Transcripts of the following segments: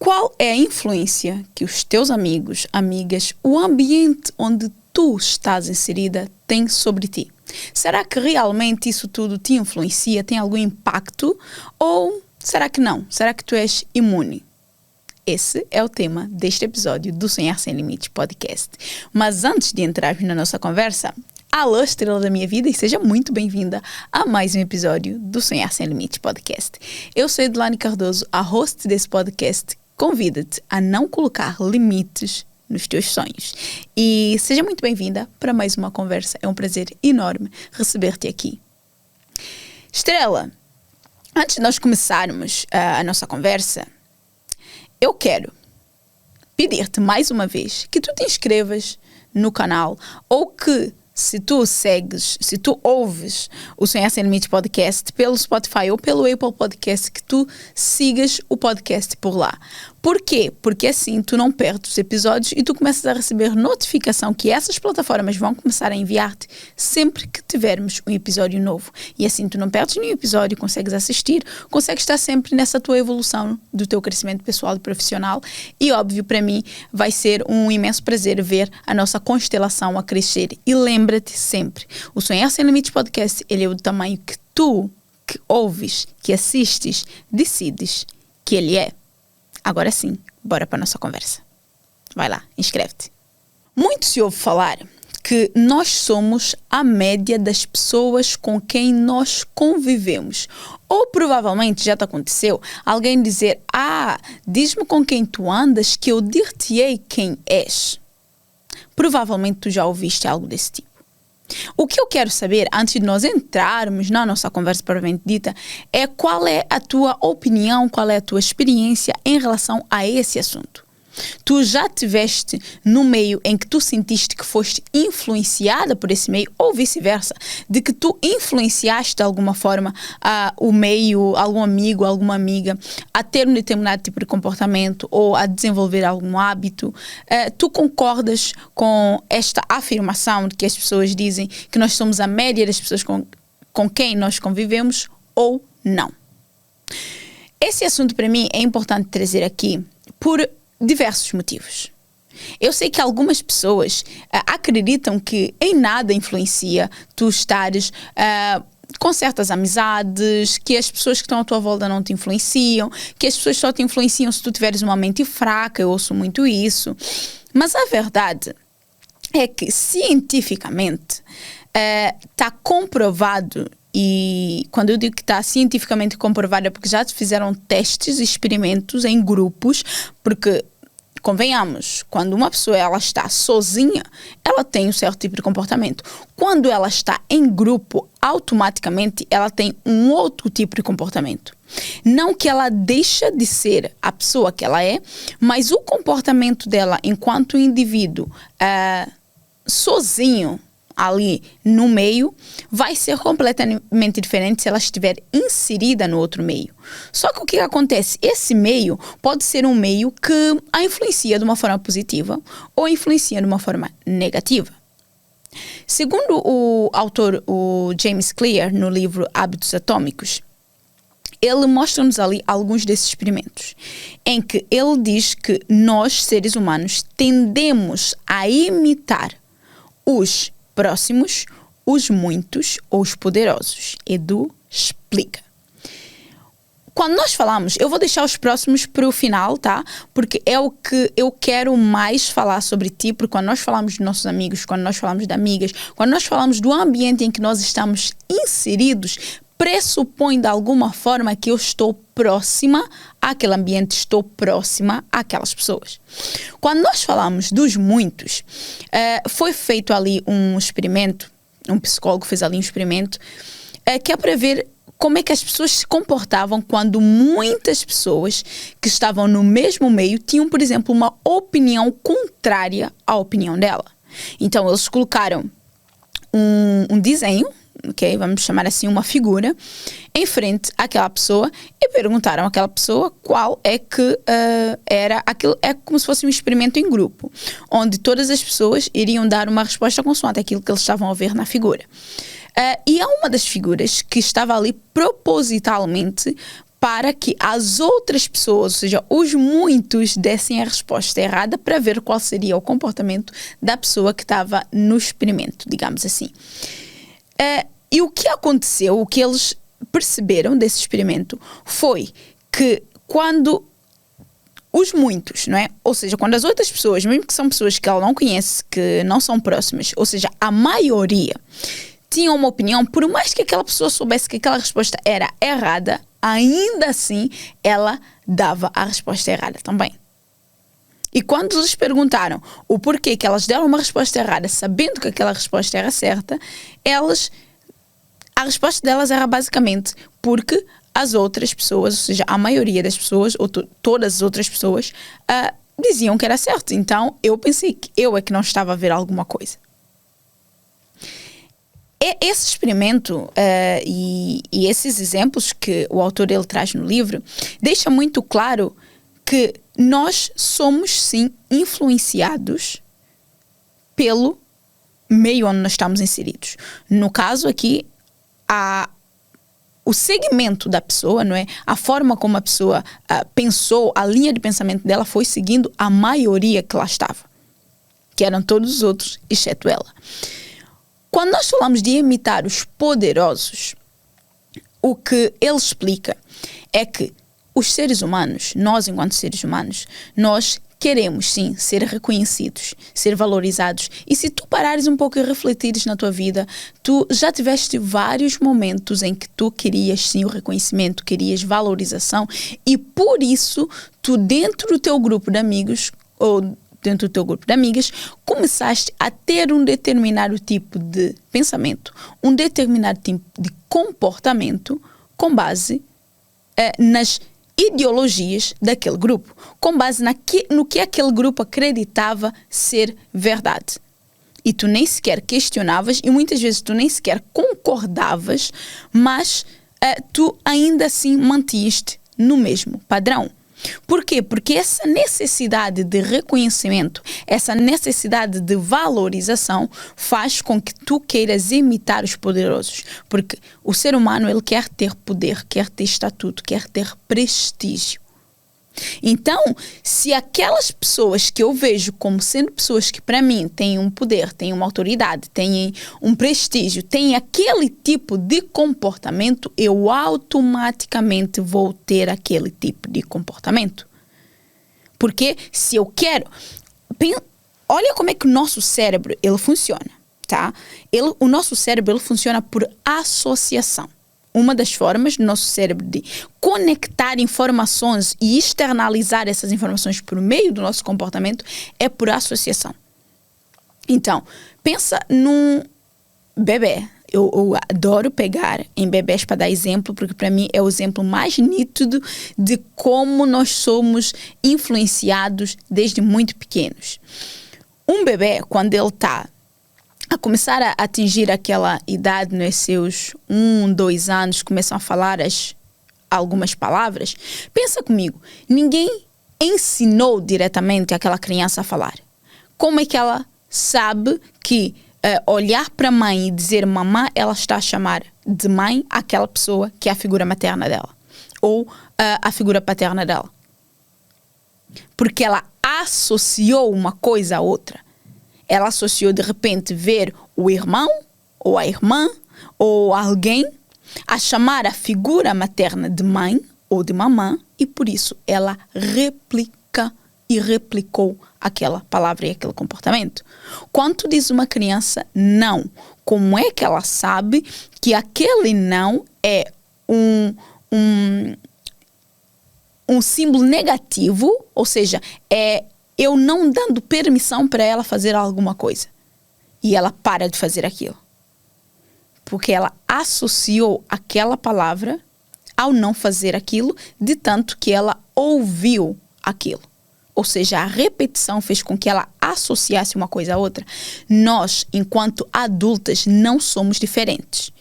Qual é a influência que os teus amigos, amigas, o ambiente onde tu estás inserida tem sobre ti? Será que realmente isso tudo te influencia, tem algum impacto? Ou será que não? Será que tu és imune? Esse é o tema deste episódio do Sonhar Sem Limites podcast. Mas antes de entrarmos na nossa conversa, alô, estrela da minha vida, e seja muito bem-vinda a mais um episódio do Sonhar Sem Limites podcast. Eu sou Edilane Cardoso, a host desse podcast. Convida-te a não colocar limites nos teus sonhos. E seja muito bem-vinda para mais uma conversa. É um prazer enorme receber-te aqui. Estrela, antes de nós começarmos a nossa conversa, eu quero pedir-te mais uma vez que tu te inscrevas no canal ou que, se tu segues, se tu ouves o Sonhar Sem Limites podcast pelo Spotify ou pelo Apple Podcast, que tu sigas o podcast por lá. Por quê? Porque assim tu não perdes os episódios e tu começas a receber notificação que essas plataformas vão começar a enviar-te sempre que tivermos um episódio novo. E assim tu não perdes nenhum episódio, consegues assistir, consegues estar sempre nessa tua evolução do teu crescimento pessoal e profissional. E óbvio, para mim, vai ser um imenso prazer ver a nossa constelação a crescer. E lembra-te sempre, o Sonhar Sem Limites podcast, ele é do tamanho que tu, que ouves, que assistes, decides que ele é. Agora sim, bora para a nossa conversa. Vai lá, inscreve-te. Muito se ouve falar que nós somos a média das pessoas com quem nós convivemos. Ou provavelmente já te aconteceu alguém dizer: diz-me com quem tu andas que eu dir-te-ei quem és. Provavelmente tu já ouviste algo desse tipo. O que eu quero saber, antes de nós entrarmos na nossa conversa propriamente dita, é qual é a tua opinião, qual é a tua experiência em relação a esse assunto. Tu já tiveste no meio em que tu sentiste que foste influenciada por esse meio, ou vice-versa, de que tu influenciaste de alguma forma o meio, algum amigo, alguma amiga, a ter um determinado tipo de comportamento ou a desenvolver algum hábito? Tu concordas com esta afirmação de que as pessoas dizem que nós somos a média das pessoas com quem nós convivemos, ou não? Esse assunto para mim é importante trazer aqui por diversos motivos. Eu sei que algumas pessoas acreditam que em nada influencia tu estares com certas amizades, que as pessoas que estão à tua volta não te influenciam, que as pessoas só te influenciam se tu tiveres uma mente fraca. Eu ouço muito isso. Mas a verdade é que cientificamente está comprovado. E quando eu digo que está cientificamente comprovado é porque já se fizeram testes, experimentos em grupos, porque, convenhamos, quando uma pessoa ela está sozinha, ela tem um certo tipo de comportamento. Quando ela está em grupo, automaticamente ela tem um outro tipo de comportamento. Não que ela deixa de ser a pessoa que ela é, mas o comportamento dela enquanto indivíduo sozinho, ali no meio, vai ser completamente diferente se ela estiver inserida no outro meio. Só que o que acontece? Esse meio pode ser um meio que a influencia de uma forma positiva ou influencia de uma forma negativa. Segundo o autor, o James Clear, no livro Hábitos Atômicos, ele mostra-nos ali alguns desses experimentos, em que ele diz que nós, seres humanos, tendemos a imitar os próximos, os muitos ou os poderosos. Edu explica. Quando nós falamos, eu vou deixar os próximos para o final, tá? Porque é o que eu quero mais falar sobre ti, porque quando nós falamos de nossos amigos, quando nós falamos de amigas, quando nós falamos do ambiente em que nós estamos inseridos, pressupõe de alguma forma que eu estou próxima àquele ambiente, estou próxima àquelas pessoas. Quando nós falamos dos muitos, foi feito ali um experimento, um psicólogo fez ali um experimento, que é para ver como é que as pessoas se comportavam quando muitas pessoas que estavam no mesmo meio tinham, por exemplo, uma opinião contrária à opinião dela. Então, eles colocaram um desenho, ok, vamos chamar assim uma figura, em frente àquela pessoa e perguntaram àquela pessoa qual é que era aquilo. É como se fosse um experimento em grupo, onde todas as pessoas iriam dar uma resposta consoante aquilo que eles estavam a ver na figura. E há uma das figuras que estava ali propositalmente para que as outras pessoas, ou seja, os muitos, dessem a resposta errada para ver qual seria o comportamento da pessoa que estava no experimento, digamos assim. E o que aconteceu, o que eles perceberam desse experimento foi que quando os muitos, não é? Ou seja, quando as outras pessoas, mesmo que são pessoas que ela não conhece, que não são próximas, ou seja, a maioria tinham uma opinião, por mais que aquela pessoa soubesse que aquela resposta era errada, ainda assim ela dava a resposta errada também. E quando lhes perguntaram o porquê que elas deram uma resposta errada, sabendo que aquela resposta era certa, a resposta delas era basicamente porque as outras pessoas, ou seja, a maioria das pessoas, ou todas as outras pessoas, diziam que era certo. Então, eu pensei que eu é que não estava a ver alguma coisa. Esse experimento e esses exemplos que o autor ele traz no livro, deixa muito claro que nós somos, sim, influenciados pelo meio onde nós estamos inseridos. No caso aqui, o segmento da pessoa, não é? A forma como a pessoa pensou, a linha de pensamento dela foi seguindo a maioria que lá estava, que eram todos os outros, exceto ela. Quando nós falamos de imitar os poderosos, o que ele explica é que os seres humanos, nós enquanto seres humanos, nós queremos sim ser reconhecidos, ser valorizados. E se tu parares um pouco e refletires na tua vida, tu já tiveste vários momentos em que tu querias sim o reconhecimento, querias valorização, e por isso tu dentro do teu grupo de amigos ou dentro do teu grupo de amigas, começaste a ter um determinado tipo de pensamento, um determinado tipo de comportamento com base nas ideologias daquele grupo, com base no que aquele grupo acreditava ser verdade. E tu nem sequer questionavas e muitas vezes tu nem sequer concordavas, mas tu ainda assim mantieste no mesmo padrão. Por quê? Porque essa necessidade de reconhecimento, essa necessidade de valorização faz com que tu queiras imitar os poderosos. Porque o ser humano, ele quer ter poder, quer ter estatuto, quer ter prestígio. Então, se aquelas pessoas que eu vejo como sendo pessoas que para mim têm um poder, têm uma autoridade, têm um prestígio, têm aquele tipo de comportamento, eu automaticamente vou ter aquele tipo de comportamento. Porque se eu quero... Olha como é que o nosso cérebro ele funciona, tá? O nosso cérebro ele funciona por associação. Uma das formas do nosso cérebro de conectar informações e externalizar essas informações por meio do nosso comportamento é por associação. Então, pensa num bebê. Eu adoro pegar em bebés para dar exemplo, porque para mim é o exemplo mais nítido de como nós somos influenciados desde muito pequenos. Um bebê, quando ele está a começar a atingir aquela idade, nos seus 1, 2 anos, começam a falar algumas palavras, pensa comigo, ninguém ensinou diretamente aquela criança a falar. Como é que ela sabe que olhar para a mãe e dizer mamã, ela está a chamar de mãe aquela pessoa que é a figura materna dela ou a figura paterna dela? Porque ela associou uma coisa à outra. Ela associou de repente ver o irmão ou a irmã ou alguém a chamar a figura materna de mãe ou de mamã e por isso ela replica e replicou aquela palavra e aquele comportamento. Quando tu diz uma criança não, como é que ela sabe que aquele não é um símbolo negativo, ou seja, é eu não dando permissão para ela fazer alguma coisa. E ela para de fazer aquilo. Porque ela associou aquela palavra ao não fazer aquilo, de tanto que ela ouviu aquilo. Ou seja, a repetição fez com que ela associasse uma coisa à outra. Nós, enquanto adultas, não somos diferentes.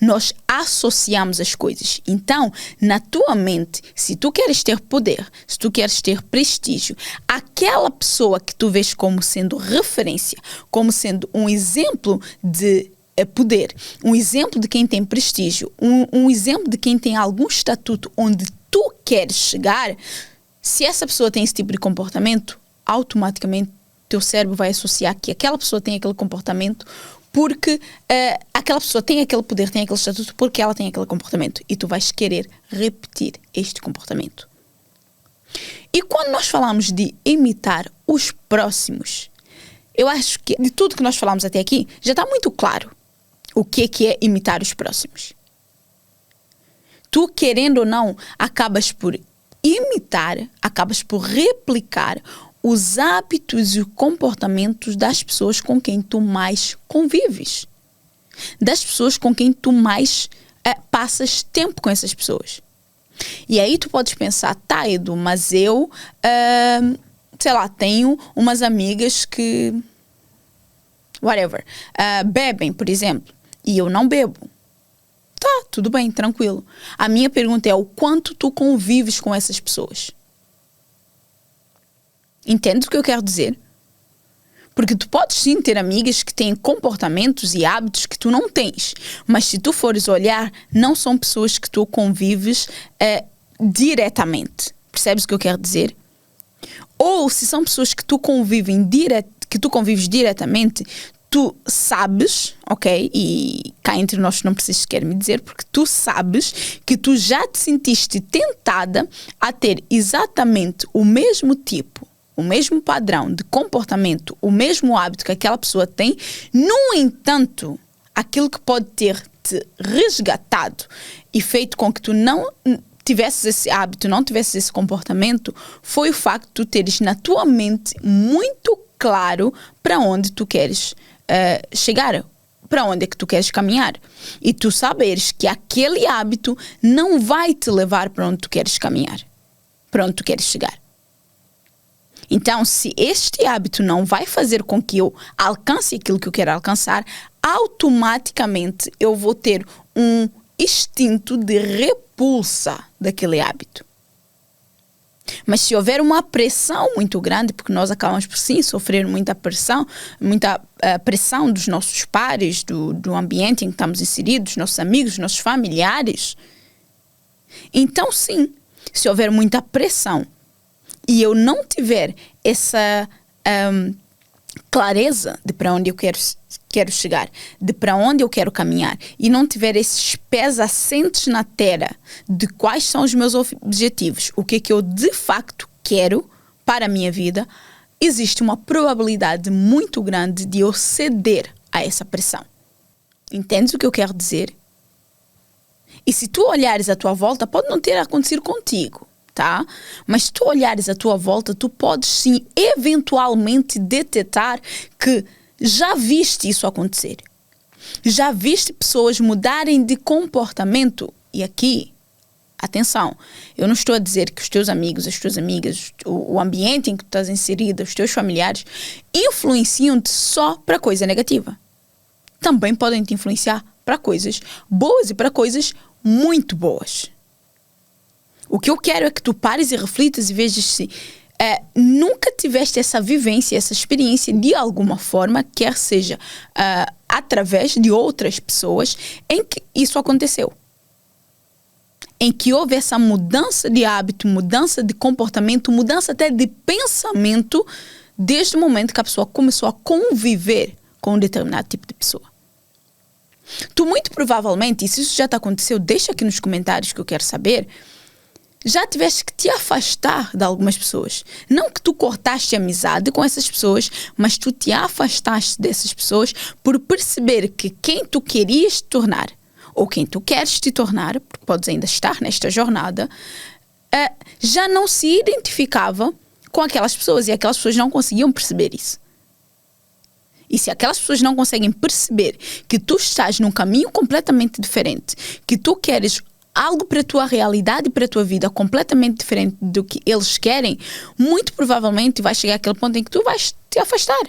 Nós associamos as coisas. Então, na tua mente, se tu queres ter poder, se tu queres ter prestígio, aquela pessoa que tu vês como sendo referência, como sendo um exemplo de poder, um exemplo de quem tem prestígio, um exemplo de quem tem algum estatuto onde tu queres chegar, se essa pessoa tem esse tipo de comportamento, automaticamente teu cérebro vai associar que aquela pessoa tem aquele comportamento porque aquela pessoa tem aquele poder, tem aquele estatuto, porque ela tem aquele comportamento. E tu vais querer repetir este comportamento. E quando nós falamos de imitar os próximos, eu acho que de tudo que nós falamos até aqui, já está muito claro o que é imitar os próximos. Tu, querendo ou não, acabas por imitar, acabas por replicar os hábitos e comportamentos das pessoas com quem tu mais convives. Das pessoas com quem tu mais passas tempo com essas pessoas. E aí tu podes pensar, tá, Edu, mas eu, sei lá, tenho umas amigas que, whatever, bebem, por exemplo, e eu não bebo. Tá, tudo bem, tranquilo. A minha pergunta é o quanto tu convives com essas pessoas. Entende o que eu quero dizer? Porque tu podes sim ter amigas que têm comportamentos e hábitos que tu não tens. Mas se tu fores olhar, não são pessoas que tu convives diretamente. Percebes o que eu quero dizer? Ou se são pessoas que tu convives diretamente, tu sabes, ok? E cá entre nós não precisas sequer me dizer, porque tu sabes que tu já te sentiste tentada a ter exatamente o mesmo tipo, o mesmo padrão de comportamento, o mesmo hábito que aquela pessoa tem. No entanto, aquilo que pode ter te resgatado e feito com que tu não tivesses esse hábito, não tivesses esse comportamento, foi o facto de tu teres na tua mente muito claro para onde tu queres chegar, para onde é que tu queres caminhar. E tu saberes que aquele hábito não vai te levar para onde tu queres caminhar, para onde tu queres chegar. Então, se este hábito não vai fazer com que eu alcance aquilo que eu quero alcançar, automaticamente eu vou ter um instinto de repulsa daquele hábito. Mas se houver uma pressão muito grande, porque nós acabamos por sim sofrer muita pressão dos nossos pares, do ambiente em que estamos inseridos, nossos amigos, nossos familiares, então sim, se houver muita pressão e eu não tiver essa clareza de para onde eu quero chegar, de para onde eu quero caminhar, e não tiver esses pés assentes na terra de quais são os meus objetivos, o que é que eu de facto quero para a minha vida, existe uma probabilidade muito grande de eu ceder a essa pressão. Entendes o que eu quero dizer? E se tu olhares à tua volta, pode não ter acontecido contigo, tá? Mas se tu olhares à tua volta, tu podes sim eventualmente detectar que já viste isso acontecer. Já viste pessoas mudarem de comportamento. E aqui, atenção, eu não estou a dizer que os teus amigos, as tuas amigas, o ambiente em que tu estás inserida, os teus familiares, influenciam-te só para coisa negativa. Também podem te influenciar para coisas boas e para coisas muito boas. O que eu quero é que tu pares e reflitas e vejas se nunca tiveste essa vivência, essa experiência de alguma forma, quer seja através de outras pessoas, em que isso aconteceu. Em que houve essa mudança de hábito, mudança de comportamento, mudança até de pensamento, desde o momento que a pessoa começou a conviver com um determinado tipo de pessoa. Tu muito provavelmente, e se isso já te aconteceu, deixa aqui nos comentários que eu quero saber, já tiveste que te afastar de algumas pessoas. Não que tu cortaste amizade com essas pessoas, mas tu te afastaste dessas pessoas por perceber que quem tu querias te tornar, ou quem tu queres te tornar, porque podes ainda estar nesta jornada, já não se identificava com aquelas pessoas, e aquelas pessoas não conseguiam perceber isso. E se aquelas pessoas não conseguem perceber que tu estás num caminho completamente diferente, que tu queres algo para a tua realidade e para a tua vida completamente diferente do que eles querem, muito provavelmente vai chegar àquele ponto em que tu vais te afastar.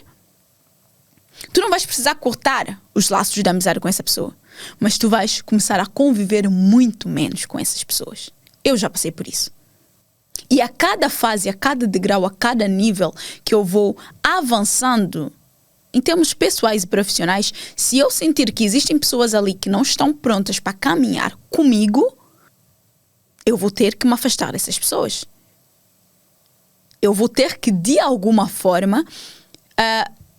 Tu não vais precisar cortar os laços de amizade com essa pessoa, mas tu vais começar a conviver muito menos com essas pessoas. Eu já passei por isso. E a cada fase, a cada degrau, a cada nível que eu vou avançando em termos pessoais e profissionais, se eu sentir que existem pessoas ali que não estão prontas para caminhar comigo, eu vou ter que me afastar dessas pessoas. Eu vou ter que, de alguma forma,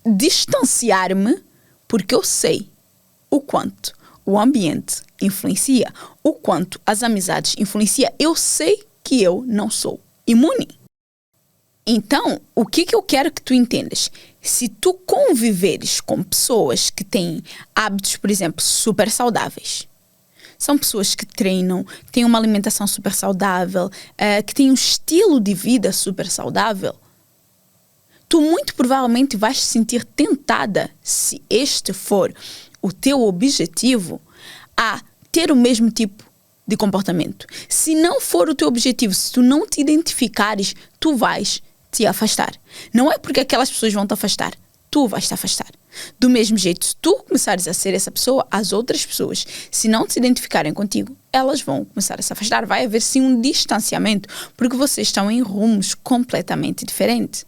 distanciar-me, porque eu sei o quanto o ambiente influencia, o quanto as amizades influenciam. Eu sei que eu não sou imune. Então, o que eu quero que tu entendas? Se tu conviveres com pessoas que têm hábitos, por exemplo, super saudáveis, são pessoas que treinam, que têm uma alimentação super saudável, que têm um estilo de vida super saudável, tu muito provavelmente vais te sentir tentada, se este for o teu objetivo, a ter o mesmo tipo de comportamento. Se não for o teu objetivo, se tu não te identificares, tu vais te afastar. Não é porque aquelas pessoas vão te afastar, tu vais te afastar. Do mesmo jeito, se tu começares a ser essa pessoa, as outras pessoas, se não se identificarem contigo, elas vão começar a se afastar. Vai haver sim um distanciamento, porque vocês estão em rumos completamente diferentes.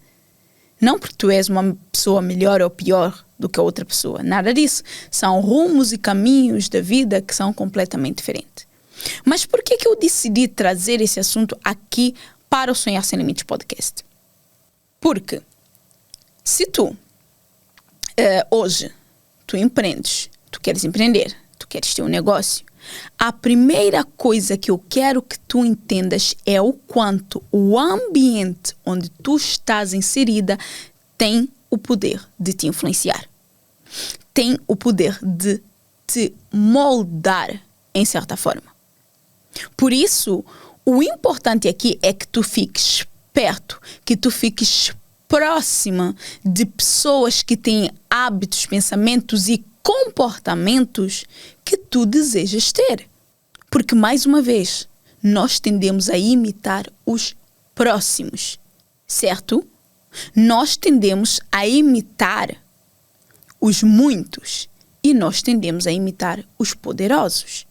Não porque tu és uma pessoa melhor ou pior do que a outra pessoa. Nada disso. São rumos e caminhos da vida que são completamente diferentes. Mas por que eu decidi trazer esse assunto aqui para o Sonhar Sem Limites podcast? Porque se tu, hoje, tu empreendes, tu queres empreender, tu queres ter um negócio, a primeira coisa que eu quero que tu entendas é o quanto o ambiente onde tu estás inserida tem o poder de te influenciar. Tem o poder de te moldar em certa forma. Por isso, o importante aqui é que tu fiques perto, que tu fiques próxima de pessoas que têm hábitos, pensamentos e comportamentos que tu desejas ter. Porque, mais uma vez, nós tendemos a imitar os próximos, certo? Nós tendemos a imitar os muitos e nós tendemos a imitar os poderosos.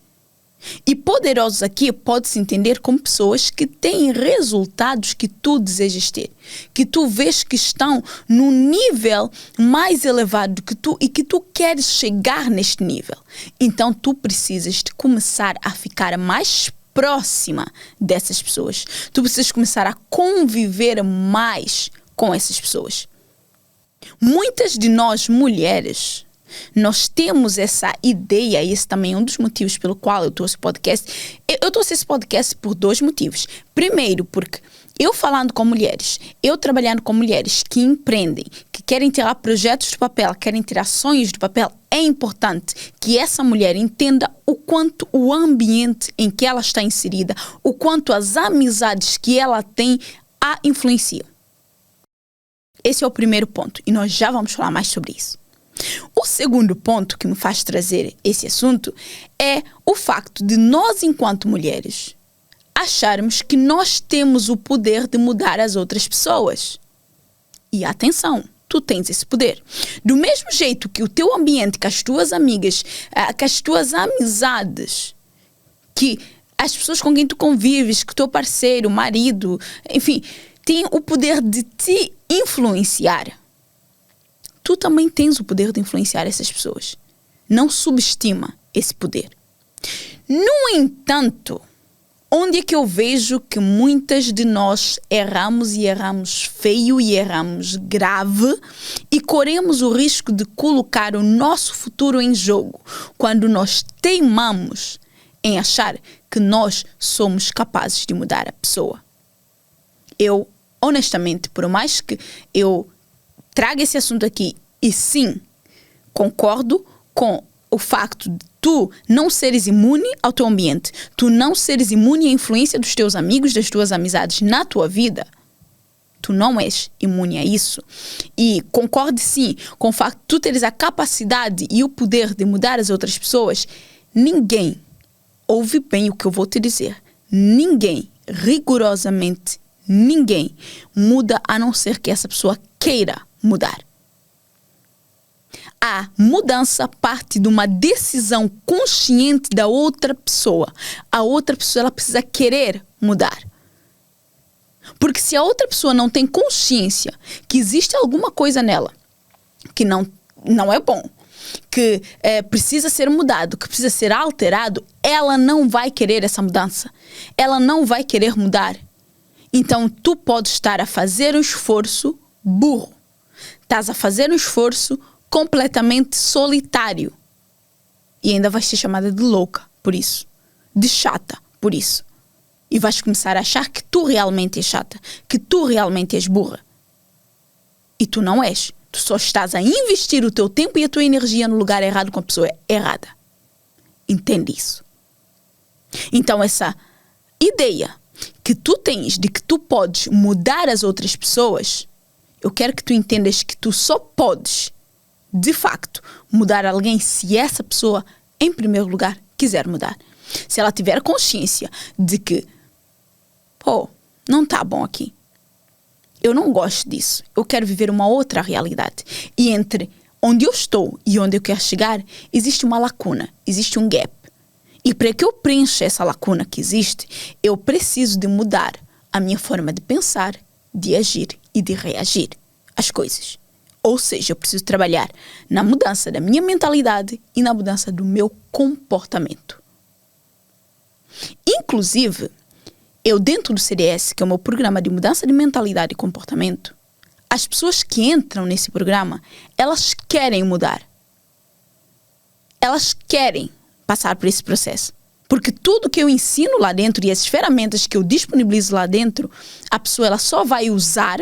E poderosos aqui pode-se entender como pessoas que têm resultados que tu desejas ter, que tu vês que estão num nível mais elevado do que tu e que tu queres chegar neste nível. Então tu precisas de começar a ficar mais próxima dessas pessoas. Tu precisas começar a conviver mais com essas pessoas. Muitas de nós mulheres, nós temos essa ideia, e esse também é um dos motivos pelo qual eu trouxe o podcast. Eu trouxe esse podcast por dois motivos. Primeiro, porque eu falando com mulheres, eu trabalhando com mulheres que empreendem, que querem tirar projetos do papel, querem tirar sonhos do papel, é importante que essa mulher entenda o quanto o ambiente em que ela está inserida, o quanto as amizades que ela tem a influenciam. Esse é o primeiro ponto e nós já vamos falar mais sobre isso. O segundo ponto que me faz trazer esse assunto é o facto de nós, enquanto mulheres, acharmos que nós temos o poder de mudar as outras pessoas. E atenção, tu tens esse poder. Do mesmo jeito que o teu ambiente, que as tuas amigas, que as tuas amizades, que as pessoas com quem tu convives, que o teu parceiro, marido, enfim, têm o poder de te influenciar. Tu também tens o poder de influenciar essas pessoas. Não subestima esse poder. No entanto, onde é que eu vejo que muitas de nós erramos e erramos feio e erramos grave e corremos o risco de colocar o nosso futuro em jogo quando nós teimamos em achar que nós somos capazes de mudar a pessoa? Eu, honestamente, por mais que eu traga esse assunto aqui, e sim, concordo com o facto de tu não seres imune ao teu ambiente, tu não seres imune à influência dos teus amigos, das tuas amizades na tua vida. Tu não és imune a isso. E concordo sim com o facto de tu teres a capacidade e o poder de mudar as outras pessoas. Ninguém, ouve bem o que eu vou te dizer, ninguém, rigorosamente ninguém, muda a não ser que essa pessoa queira mudar. A mudança parte de uma decisão consciente da outra pessoa. A outra pessoa, ela precisa querer mudar. Porque se a outra pessoa não tem consciência que existe alguma coisa nela que não é bom, que precisa ser mudado, que precisa ser alterado, ela não vai querer essa mudança. Ela não vai querer mudar. Então, tu podes estar a fazer um esforço burro. Estás a fazer um esforço completamente solitário. E ainda vais ser chamada de louca por isso. De chata por isso. E vais começar a achar que tu realmente és chata. Que tu realmente és burra. E tu não és. Tu só estás a investir o teu tempo e a tua energia no lugar errado com a pessoa errada. Entende isso? Então essa ideia que tu tens de que tu podes mudar as outras pessoas, eu quero que tu entendas que tu só podes, de facto, mudar alguém se essa pessoa, em primeiro lugar, quiser mudar. Se ela tiver consciência de que, não está bom aqui. Eu não gosto disso. Eu quero viver uma outra realidade. E entre onde eu estou e onde eu quero chegar, existe uma lacuna, existe um gap. E para que eu preencha essa lacuna que existe, eu preciso de mudar a minha forma de pensar, de agir e de reagir às coisas. Ou seja, eu preciso trabalhar na mudança da minha mentalidade e na mudança do meu comportamento. Inclusive, eu dentro do CDS, que é o meu programa de mudança de mentalidade e comportamento, as pessoas que entram nesse programa, elas querem mudar. Elas querem passar por esse processo. Porque tudo que eu ensino lá dentro e as ferramentas que eu disponibilizo lá dentro, a pessoa ela só vai usar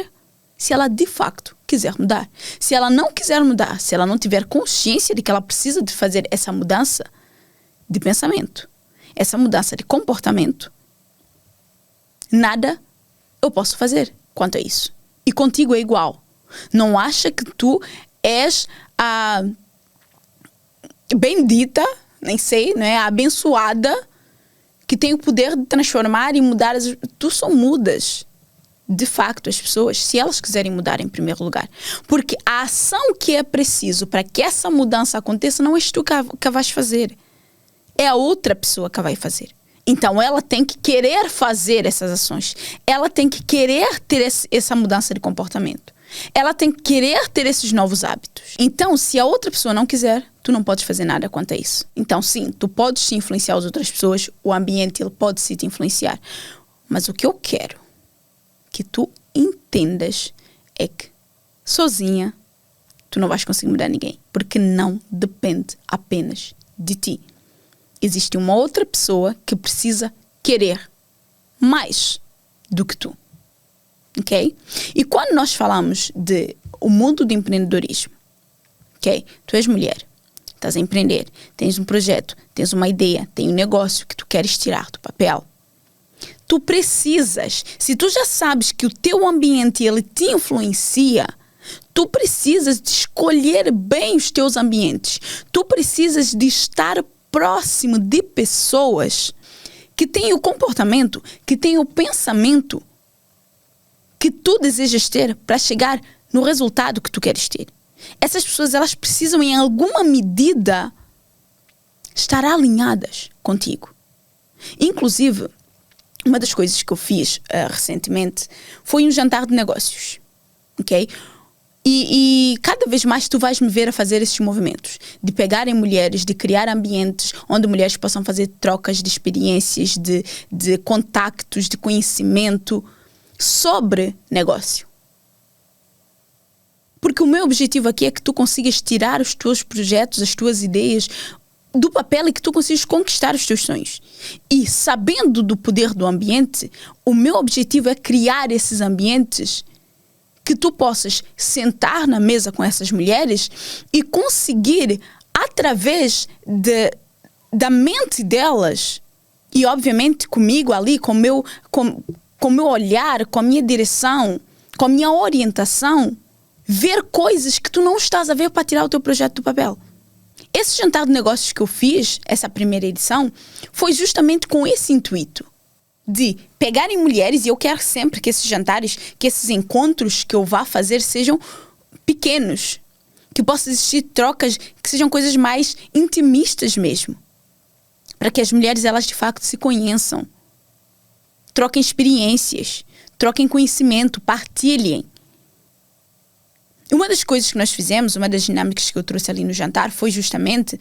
se ela de facto quiser mudar. Se ela não quiser mudar, se ela não tiver consciência de que ela precisa de fazer essa mudança de pensamento, essa mudança de comportamento, nada eu posso fazer quanto a isso. E contigo é igual. Não acha que tu és a bendita, nem sei, né? A abençoada que tem o poder de transformar e mudar. Tu só mudas, de facto, as pessoas, se elas quiserem mudar em primeiro lugar. Porque a ação que é preciso para que essa mudança aconteça não és tu que a vais fazer. É a outra pessoa que a vai fazer. Então, ela tem que querer fazer essas ações. Ela tem que querer ter essa mudança de comportamento. Ela tem que querer ter esses novos hábitos. Então, se a outra pessoa não quiser, tu não podes fazer nada quanto a isso. Então, sim, tu podes sim influenciar as outras pessoas. O ambiente, ele pode sim te influenciar. Mas o que eu quero que tu entendas é que sozinha tu não vais conseguir mudar ninguém. Porque não depende apenas de ti. Existe uma outra pessoa que precisa querer mais do que tu. Ok? E quando nós falamos de o mundo do empreendedorismo, ok? Tu és mulher, estás a empreender, tens um projeto, tens uma ideia, tem um negócio que tu queres tirar do papel. Tu precisas, se tu já sabes que o teu ambiente ele te influencia, tu precisas de escolher bem os teus ambientes. Tu precisas de estar próximo de pessoas que têm o comportamento, que têm o pensamento que tu desejas ter para chegar no resultado que tu queres ter. Essas pessoas, elas precisam em alguma medida estar alinhadas contigo. Inclusive, uma das coisas que eu fiz recentemente foi um jantar de negócios, ok? E cada vez mais tu vais me ver a fazer esses movimentos. De pegarem mulheres, de criar ambientes onde mulheres possam fazer trocas de experiências, de contactos, de conhecimento sobre negócio. Porque o meu objetivo aqui é que tu consigas tirar os teus projetos, as tuas ideias do papel e que tu consigas conquistar os teus sonhos. E sabendo do poder do ambiente, o meu objetivo é criar esses ambientes que tu possas sentar na mesa com essas mulheres e conseguir, através da mente delas, e obviamente comigo ali, com o meu olhar, com a minha direção, com a minha orientação, ver coisas que tu não estás a ver para tirar o teu projeto do papel. Esse jantar de negócios que eu fiz, essa primeira edição, foi justamente com esse intuito. De pegarem mulheres, e eu quero sempre que esses jantares, que esses encontros que eu vá fazer sejam pequenos. Que possam existir trocas, que sejam coisas mais intimistas mesmo. Para que as mulheres, elas de facto se conheçam. Troquem experiências, troquem conhecimento, partilhem. Uma das coisas que nós fizemos, uma das dinâmicas que eu trouxe ali no jantar, foi justamente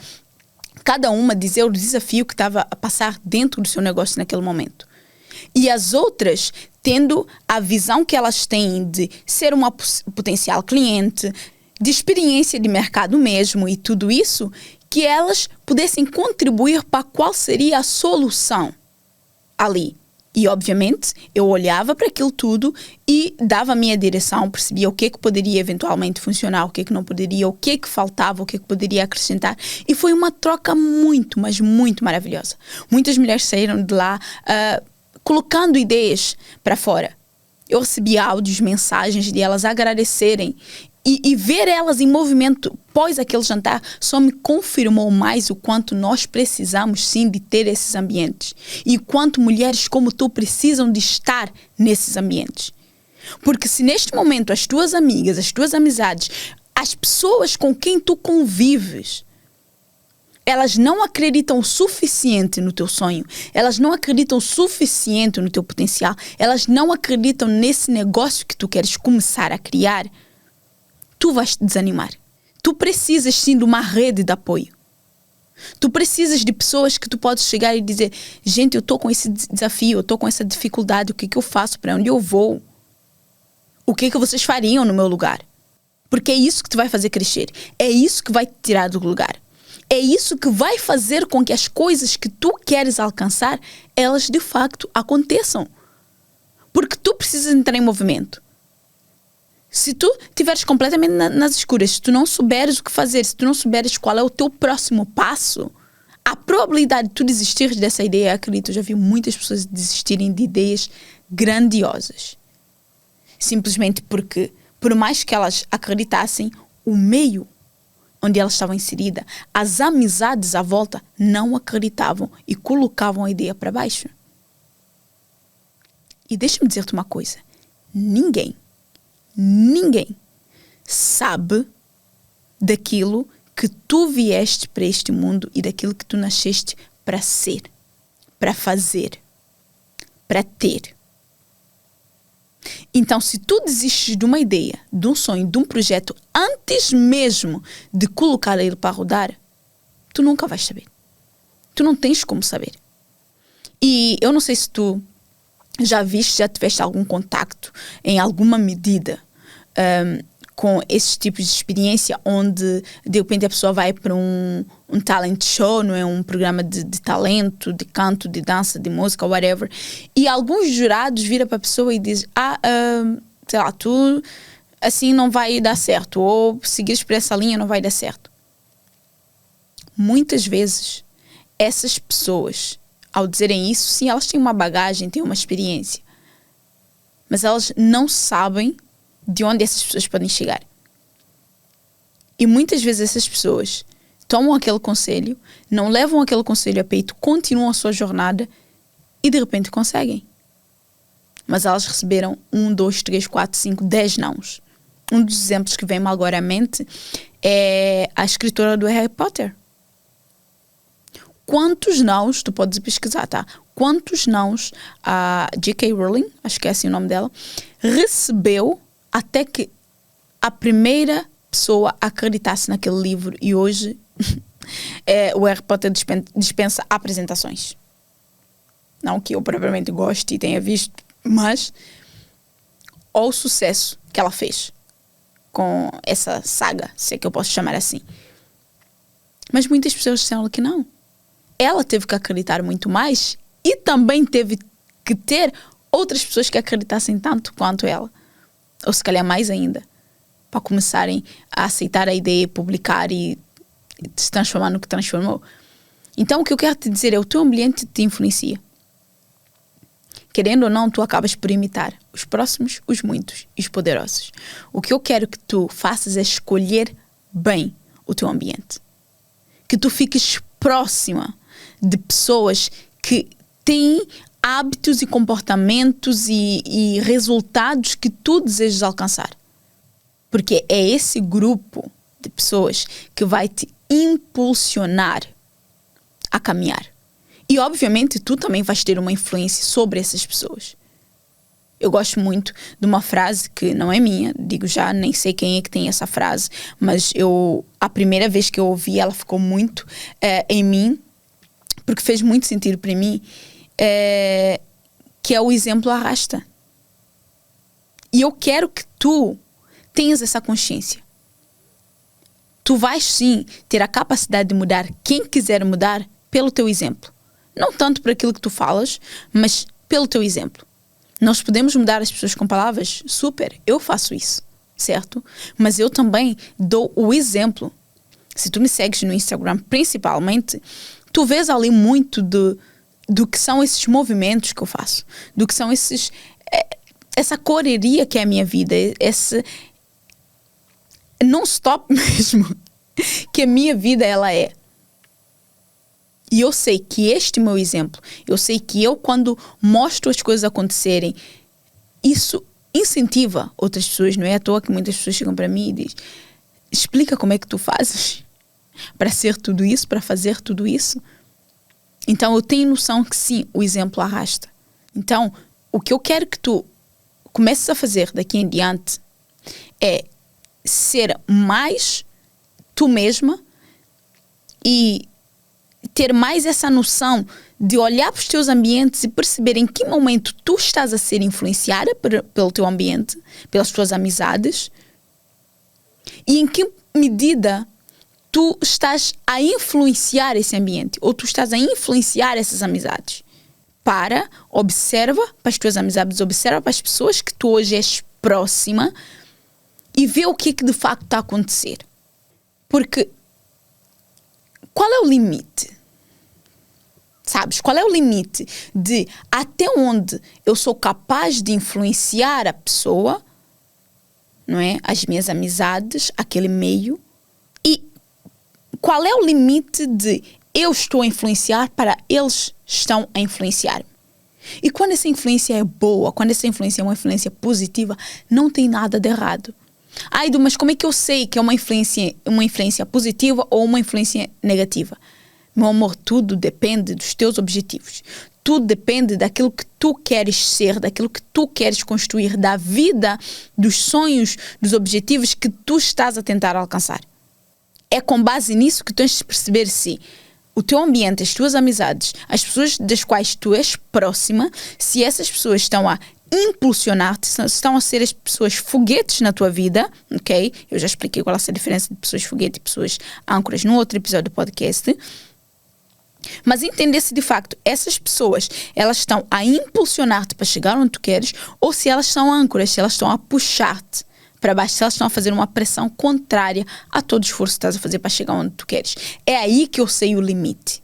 cada uma dizer o desafio que estava a passar dentro do seu negócio naquele momento. E as outras tendo a visão que elas têm de ser uma potencial cliente, de experiência de mercado mesmo e tudo isso, que elas pudessem contribuir para qual seria a solução ali. E, obviamente, eu olhava para aquilo tudo e dava a minha direção, percebia o que poderia eventualmente funcionar, o que não poderia, o que faltava, o que poderia acrescentar. E foi uma troca muito, mas muito maravilhosa. Muitas mulheres saíram de lá colocando ideias para fora. Eu recebi áudios, mensagens de elas agradecerem. E ver elas em movimento pós aquele jantar só me confirmou mais o quanto nós precisamos sim de ter esses ambientes. E quanto mulheres como tu precisam de estar nesses ambientes. Porque se neste momento as tuas amigas, as tuas amizades, as pessoas com quem tu convives, elas não acreditam o suficiente no teu sonho, elas não acreditam o suficiente no teu potencial, elas não acreditam nesse negócio que tu queres começar a criar, tu vais te desanimar. Tu precisas sim de uma rede de apoio. Tu precisas de pessoas que tu podes chegar e dizer: gente, eu estou com esse desafio, eu estou com essa dificuldade, o que eu faço, para onde eu vou? O que vocês fariam no meu lugar? Porque é isso que te vai fazer crescer. É isso que vai te tirar do lugar. É isso que vai fazer com que as coisas que tu queres alcançar, elas de facto aconteçam. Porque tu precisas entrar em movimento. Se tu estiveres completamente nas escuras, se tu não souberes o que fazer, se tu não souberes qual é o teu próximo passo, a probabilidade de tu desistires dessa ideia, acredito, eu já vi muitas pessoas desistirem de ideias grandiosas. Simplesmente porque, por mais que elas acreditassem, o meio onde elas estavam inseridas, as amizades à volta não acreditavam e colocavam a ideia para baixo. E deixa-me dizer-te uma coisa. Ninguém sabe daquilo que tu vieste para este mundo e daquilo que tu nasceste para ser, para fazer, para ter. Então, se tu desistes de uma ideia, de um sonho, de um projeto, antes mesmo de colocar ele para rodar, tu nunca vais saber. Tu não tens como saber. E eu não sei se tu já tiveste algum contacto, em alguma medida, com esses tipos de experiência, onde de repente a pessoa vai para um talent show, não é? Um programa de talento, de canto, de dança, de música, whatever, e alguns jurados viram para a pessoa e dizem: sei lá, tu assim não vai dar certo, ou seguires por essa linha não vai dar certo. Muitas vezes essas pessoas, ao dizerem isso, sim, elas têm uma bagagem, têm uma experiência, mas elas não sabem de onde essas pessoas podem chegar. E muitas vezes essas pessoas tomam aquele conselho, não levam aquele conselho a peito, continuam a sua jornada e de repente conseguem. Mas elas receberam 1, 2, 3, 4, 5, 10 nãos. Um dos exemplos que vem-me agora à mente é a escritora do Harry Potter. Quantos nãos, tu podes pesquisar, tá? Quantos nãos a J.K. Rowling, acho que é assim o nome dela, recebeu até que a primeira pessoa acreditasse naquele livro, e hoje o Harry Potter dispensa apresentações. Não que eu propriamente goste e tenha visto, mas olha o sucesso que ela fez com essa saga, se é que eu posso chamar assim. Mas muitas pessoas disseram que não. Ela teve que acreditar muito mais e também teve que ter outras pessoas que acreditassem tanto quanto ela. Ou se calhar mais ainda, para começarem a aceitar a ideia, publicar e se transformar no que transformou. Então o que eu quero te dizer é: o teu ambiente te influencia. Querendo ou não, tu acabas por imitar os próximos, os muitos e os poderosos. O que eu quero que tu faças é escolher bem o teu ambiente. Que tu fiques próxima de pessoas que têm hábitos e comportamentos e resultados que tu desejas alcançar. Porque é esse grupo de pessoas que vai te impulsionar a caminhar. E obviamente tu também vais ter uma influência sobre essas pessoas. Eu gosto muito de uma frase que não é minha, digo já, nem sei quem é que tem essa frase, mas a primeira vez que eu ouvi, ela ficou muito em mim, porque fez muito sentido para mim, que é o exemplo arrasta. E eu quero que tu tenhas essa consciência. Tu vais sim ter a capacidade de mudar quem quiser mudar pelo teu exemplo. Não tanto por aquilo que tu falas, mas pelo teu exemplo. Nós podemos mudar as pessoas com palavras? Super, eu faço isso, certo? Mas eu também dou o exemplo. Se tu me segues no Instagram, principalmente, tu vês ali muito do que são esses movimentos que eu faço, do que são essa correria que é a minha vida, esse non-stop mesmo que a minha vida ela é. E eu sei que este meu exemplo, eu sei que eu, quando mostro as coisas acontecerem, isso incentiva outras pessoas. Não é à toa que muitas pessoas chegam para mim e dizem: explica como é que tu fazes para ser tudo isso, para fazer tudo isso. Então eu tenho noção que sim, o exemplo arrasta. Então, o que eu quero que tu comeces a fazer daqui em diante é ser mais tu mesma e ter mais essa noção de olhar para os teus ambientes e perceber em que momento tu estás a ser influenciada pelo teu ambiente, pelas tuas amizades, e em que medida tu estás a influenciar esse ambiente ou tu estás a influenciar essas amizades. Observa para as tuas amizades, observa para as pessoas que tu hoje és próxima e vê o que é que de facto está a acontecer. Porque qual é o limite? Sabes? Qual é o limite de até onde eu sou capaz de influenciar a pessoa, não é? As minhas amizades, aquele meio. E qual é o limite de eu estou a influenciar para eles estão a influenciar-me? E quando essa influência é boa, quando essa influência é uma influência positiva, não tem nada de errado. Aido, mas como é que eu sei que é uma influência positiva ou uma influência negativa? Meu amor, tudo depende dos teus objetivos. Tudo depende daquilo que tu queres ser, daquilo que tu queres construir, da vida, dos sonhos, dos objetivos que tu estás a tentar alcançar. É com base nisso que tens de perceber se o teu ambiente, as tuas amizades, as pessoas das quais tu és próxima, se essas pessoas estão a impulsionar-te, estão a ser as pessoas foguetes na tua vida, ok? Eu já expliquei qual é a diferença de pessoas foguete e pessoas âncoras no outro episódio do podcast. Mas entender se de facto essas pessoas, elas estão a impulsionar-te para chegar onde tu queres, ou se elas são âncoras, se elas estão a puxar-te para baixo, se elas estão a fazer uma pressão contrária a todo o esforço que estás a fazer para chegar onde tu queres. É aí que eu sei o limite.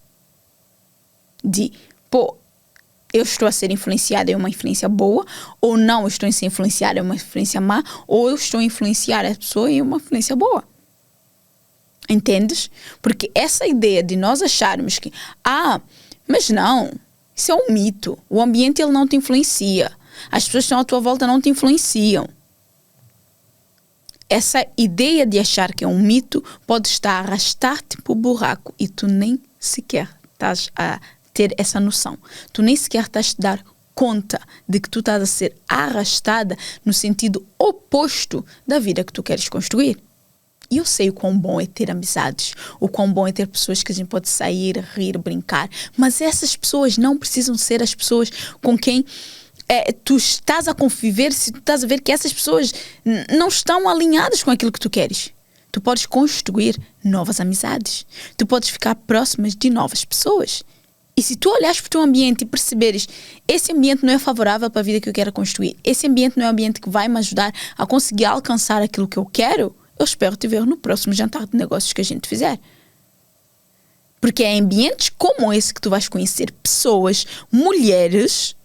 Eu estou a ser influenciada, é uma influência boa, ou não, eu estou a ser influenciada, é uma influência má, ou eu estou a influenciar a pessoa e é uma influência boa. Entendes? Porque essa ideia de nós acharmos que, mas não, isso é um mito. O ambiente ele não te influencia. As pessoas que estão à tua volta não te influenciam. Essa ideia de achar que é um mito pode estar a arrastar-te para o buraco e tu nem sequer estás a ter essa noção. Tu nem sequer estás a dar conta de que tu estás a ser arrastada no sentido oposto da vida que tu queres construir. E eu sei o quão bom é ter amizades, o quão bom é ter pessoas que a gente pode sair, rir, brincar, mas essas pessoas não precisam ser as pessoas com quem tu estás a conviver, se tu estás a ver que essas pessoas não estão alinhadas com aquilo que tu queres. Tu podes construir novas amizades, tu podes ficar próximas de novas pessoas. E se tu olhares para o teu ambiente e perceberes, esse ambiente não é favorável para a vida que eu quero construir, esse ambiente não é um ambiente que vai me ajudar a conseguir alcançar aquilo que eu quero, eu espero te ver no próximo jantar de negócios que a gente fizer. Porque é em ambientes como esse que tu vais conhecer pessoas, mulheres,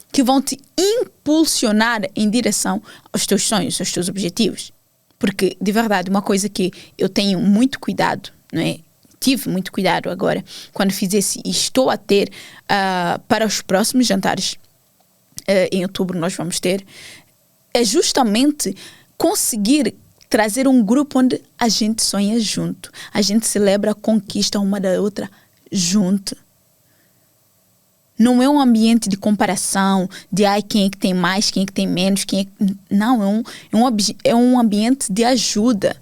que vão te impulsionar em direção aos teus sonhos, aos teus objetivos. Porque, de verdade, uma coisa que eu tenho muito cuidado, não é? Tive muito cuidado agora, quando fiz esse, e estou a ter para os próximos jantares, em outubro nós vamos ter, é justamente conseguir trazer um grupo onde a gente sonha junto. A gente celebra a conquista uma da outra junto. Não é um ambiente de comparação, de quem é que tem mais, quem é que tem menos, Não, é um ambiente de ajuda.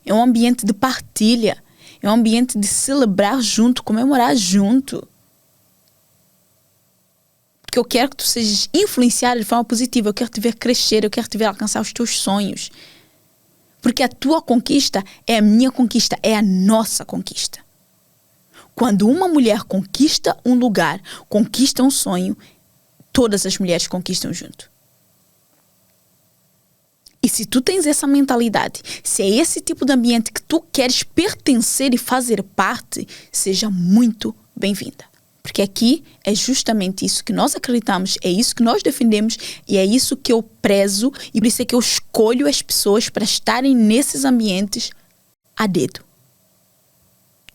É um ambiente de partilha. É um ambiente de celebrar junto, comemorar junto. Porque eu quero que tu sejas influenciado de forma positiva. Eu quero te ver crescer, eu quero te ver alcançar os teus sonhos. Porque a tua conquista é a minha conquista, é a nossa conquista. Quando uma mulher conquista um lugar, conquista um sonho, todas as mulheres conquistam junto. E se tu tens essa mentalidade, se é esse tipo de ambiente que tu queres pertencer e fazer parte, seja muito bem-vinda. Porque aqui é justamente isso que nós acreditamos, é isso que nós defendemos e é isso que eu prezo e por isso é que eu escolho as pessoas para estarem nesses ambientes a dedo.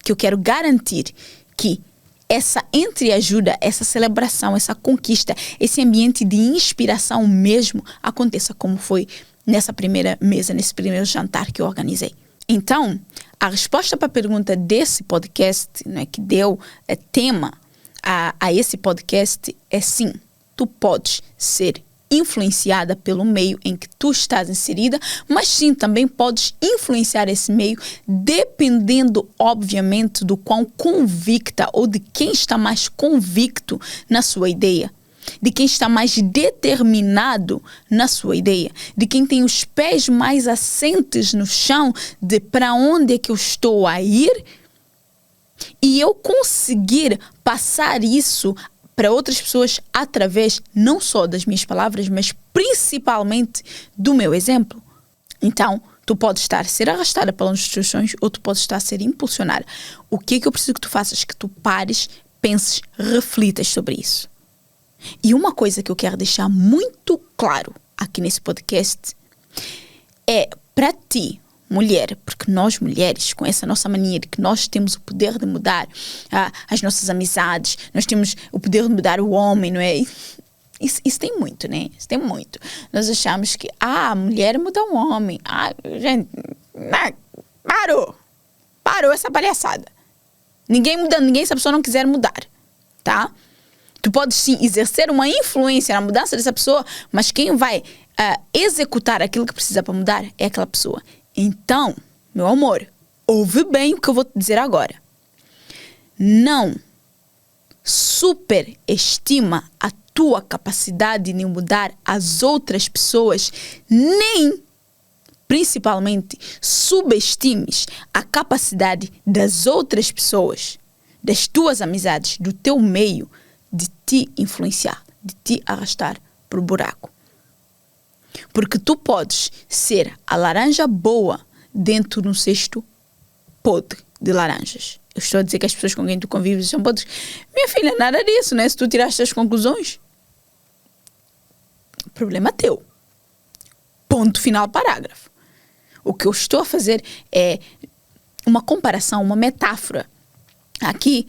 Que eu quero garantir que essa entreajuda, essa celebração, essa conquista, esse ambiente de inspiração mesmo aconteça como foi nessa primeira mesa, nesse primeiro jantar que eu organizei. Então, a resposta para a pergunta desse podcast, né, que deu tema a esse podcast é sim, tu podes ser influenciada pelo meio em que tu estás inserida, mas sim, também podes influenciar esse meio dependendo, obviamente, do quão convicta ou de quem está mais convicto na sua ideia, de quem está mais determinado na sua ideia, de quem tem os pés mais assentes no chão de para onde é que eu estou a ir e eu conseguir passar isso para outras pessoas através não só das minhas palavras, mas principalmente do meu exemplo. Então, tu podes estar a ser arrastada pelas instruções ou tu podes estar a ser impulsionada. O que é que eu preciso que tu faças? Que tu pares, penses, reflitas sobre isso. E uma coisa que eu quero deixar muito claro aqui nesse podcast é para ti, mulher, porque nós mulheres, com essa nossa mania de que nós temos o poder de mudar as nossas amizades, nós temos o poder de mudar o homem, não é? Isso tem muito, né? Isso tem muito. Nós achamos que, a mulher muda um homem. Gente, parou essa palhaçada. Ninguém muda ninguém se a pessoa não quiser mudar, tá? Tu podes sim exercer uma influência na mudança dessa pessoa, mas quem vai executar aquilo que precisa para mudar é aquela pessoa. Então, meu amor, ouve bem o que eu vou te dizer agora. Não superestima a tua capacidade de mudar as outras pessoas, nem, principalmente, subestimes a capacidade das outras pessoas, das tuas amizades, do teu meio, de te influenciar, de te arrastar para o buraco. Porque tu podes ser a laranja boa dentro de um cesto podre de laranjas. Eu estou a dizer que as pessoas com quem tu convives são podres. Minha filha, nada disso, né? Se tu tiraste as conclusões, problema teu. Ponto final, parágrafo. O que eu estou a fazer é uma comparação, uma metáfora aqui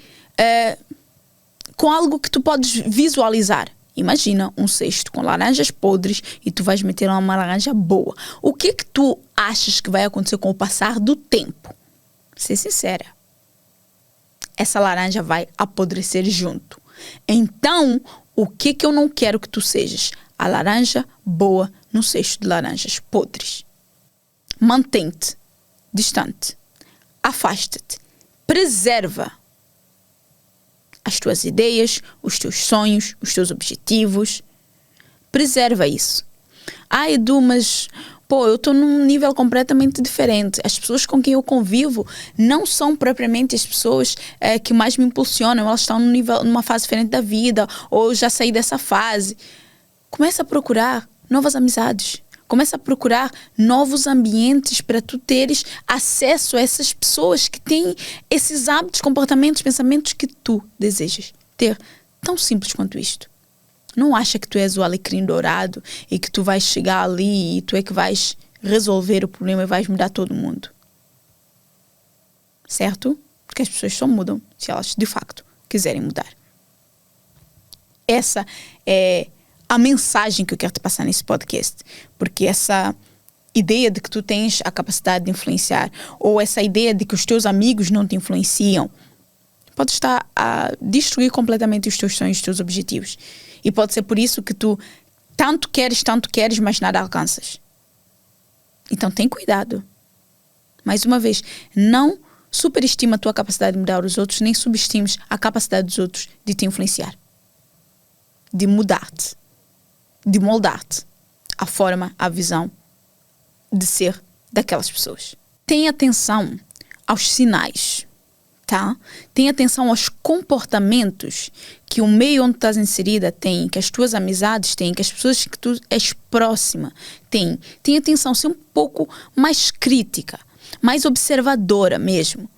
com algo que tu podes visualizar. Imagina um cesto com laranjas podres e tu vais meter uma laranja boa. O que tu achas que vai acontecer com o passar do tempo? Ser sincera. Essa laranja vai apodrecer junto. Então, o que eu não quero que tu sejas? A laranja boa no cesto de laranjas podres. Mantém-te distante. Afasta-te. Preserva as tuas ideias, os teus sonhos, os teus objetivos. Preserva isso. Edu, mas eu estou num nível completamente diferente. As pessoas com quem eu convivo não são propriamente as pessoas que mais me impulsionam. Elas estão numa fase diferente da vida, ou eu já saí dessa fase. Começa a procurar novas amizades. Começa a procurar novos ambientes para tu teres acesso a essas pessoas que têm esses hábitos, comportamentos, pensamentos que tu desejas ter. Tão simples quanto isto. Não acha que tu és o alecrim dourado e que tu vais chegar ali e tu é que vais resolver o problema e vais mudar todo mundo. Certo? Porque as pessoas só mudam se elas de facto quiserem mudar. Essa é a mensagem que eu quero te passar nesse podcast. Porque essa ideia de que tu tens a capacidade de influenciar, ou essa ideia de que os teus amigos não te influenciam, pode estar a destruir completamente os teus sonhos, os teus objetivos. E pode ser por isso que tu tanto queres, mas nada alcanças. Então tem cuidado. Mais uma vez, não superestima a tua capacidade de mudar os outros, nem subestimes a capacidade dos outros de te influenciar. De mudar-te. De moldar-te. A forma, a visão de ser daquelas pessoas. Tenha atenção aos sinais, tá? Tenha atenção aos comportamentos que o meio onde estás inserida tem, que as tuas amizades têm, que as pessoas que tu és próxima têm. Tenha atenção, ser um pouco mais crítica, mais observadora mesmo.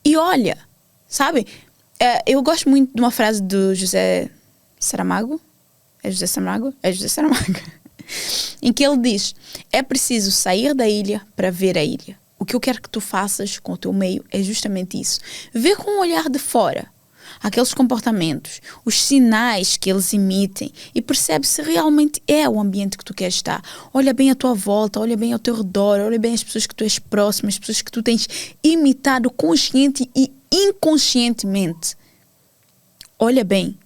E olha, sabe? Eu gosto muito de uma frase do José Saramago. É José Saramago? É José Saramago. Em que ele diz: é preciso sair da ilha para ver a ilha. O que eu quero que tu faças com o teu meio é justamente isso. Ver com um olhar de fora aqueles comportamentos, os sinais que eles emitem e percebe se realmente é o ambiente que tu queres estar. Olha bem à tua volta, olha bem ao teu redor, olha bem as pessoas que tu és próximo, as pessoas que tu tens imitado consciente e inconscientemente. Olha bem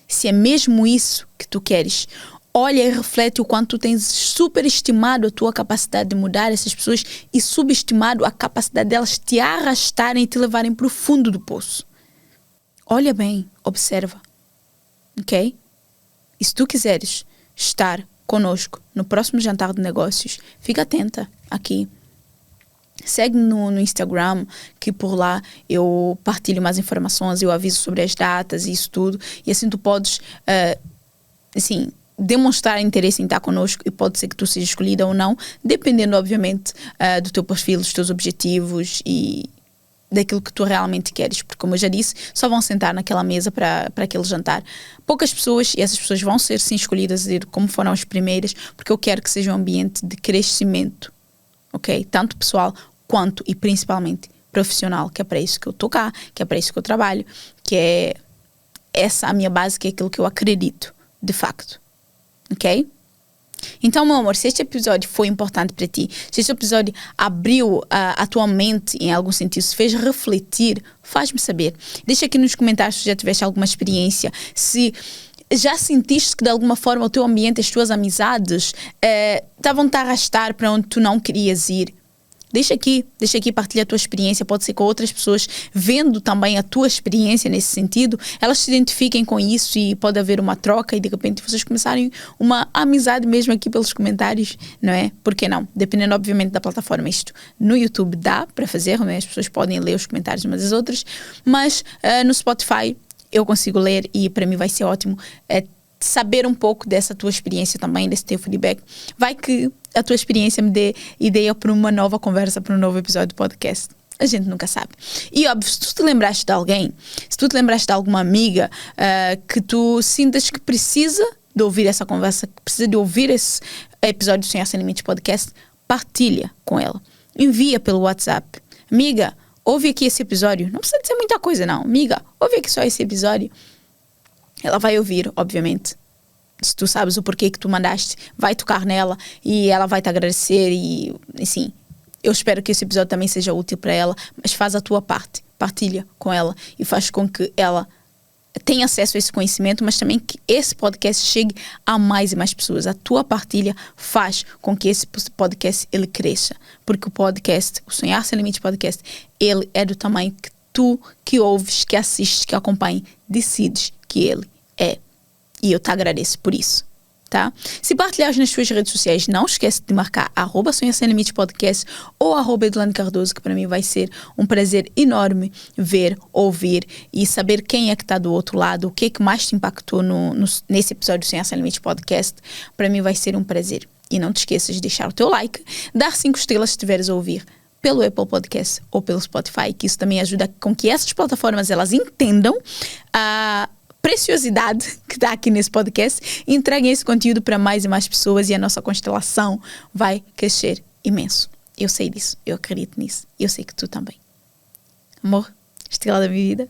se é mesmo isso que tu queres. Olha e reflete o quanto tu tens superestimado a tua capacidade de mudar essas pessoas e subestimado a capacidade delas te arrastarem e te levarem para o fundo do poço. Olha bem, observa, ok? E se tu quiseres estar conosco no próximo jantar de negócios, fica atenta aqui. Segue-me no Instagram, que por lá eu partilho mais informações, eu aviso sobre as datas e isso tudo. E assim tu podes, demonstrar interesse em estar connosco e pode ser que tu seja escolhida ou não, dependendo, obviamente, do teu perfil, dos teus objetivos e daquilo que tu realmente queres. Porque, como eu já disse, só vão sentar naquela mesa para aquele jantar poucas pessoas, e essas pessoas vão ser, sim, escolhidas como foram as primeiras, porque eu quero que seja um ambiente de crescimento, ok? Tanto pessoal quanto e principalmente profissional, que é para isso que eu estou cá, que é para isso que eu trabalho, que é essa a minha base, que é aquilo que eu acredito, de facto. Ok? Então, meu amor, se este episódio foi importante para ti, se este episódio abriu a tua mente em algum sentido, se fez refletir, faz-me saber. Deixa aqui nos comentários se já tiveste alguma experiência, se já sentiste que de alguma forma o teu ambiente, as tuas amizades estavam-te a arrastar para onde tu não querias ir. Deixa aqui, partilha a tua experiência. Pode ser que outras pessoas, vendo também a tua experiência nesse sentido, elas se identifiquem com isso e pode haver uma troca e de repente vocês começarem uma amizade mesmo aqui pelos comentários, não é? Por que não? Dependendo obviamente da plataforma. Isto no YouTube dá para fazer, não é? As pessoas podem ler os comentários umas das outras, mas no Spotify eu consigo ler e para mim vai ser ótimo saber um pouco dessa tua experiência também, desse teu feedback. Vai que a tua experiência me dê ideia para uma nova conversa, para um novo episódio do podcast. A gente nunca sabe. E óbvio, se tu te lembraste de alguém, se tu te lembraste de alguma amiga que tu sintas que precisa de ouvir essa conversa, que precisa de ouvir esse episódio do Sonhar Sem Limites podcast, partilha com ela. Envia pelo WhatsApp. Amiga, ouve aqui esse episódio. Não precisa dizer muita coisa, não. Amiga, ouve aqui só esse episódio. Ela vai ouvir, obviamente. Se tu sabes o porquê que tu mandaste, vai tocar nela e ela vai te agradecer e, assim, eu espero que esse episódio também seja útil para ela, mas faz a tua parte, partilha com ela e faz com que ela tenha acesso a esse conhecimento, mas também que esse podcast chegue a mais e mais pessoas. A tua partilha faz com que esse podcast, ele cresça, porque o podcast, o Sonhar Sem Limites podcast, ele é do tamanho que tu, que ouves, que assistes, que acompanha, decides que ele é. E eu te agradeço por isso, tá? Se partilhares nas tuas redes sociais, não esquece de marcar @Sonhar Sem Limites podcast ou @Edilane Cardoso, que para mim vai ser um prazer enorme ver, ouvir e saber quem é que está do outro lado, o que é que mais te impactou nesse episódio do Sonhar Sem Limites podcast. Para mim vai ser um prazer. E não te esqueças de deixar o teu like, dar 5 estrelas se estiveres a ouvir pelo Apple Podcast ou pelo Spotify, que isso também ajuda com que essas plataformas elas entendam a preciosidade que está aqui nesse podcast e entreguem esse conteúdo para mais e mais pessoas e a nossa constelação vai crescer imenso. Eu sei disso, eu acredito nisso e eu sei que tu também. Amor, estrela da minha vida.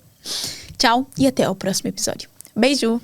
Tchau e até ao próximo episódio. Beijo!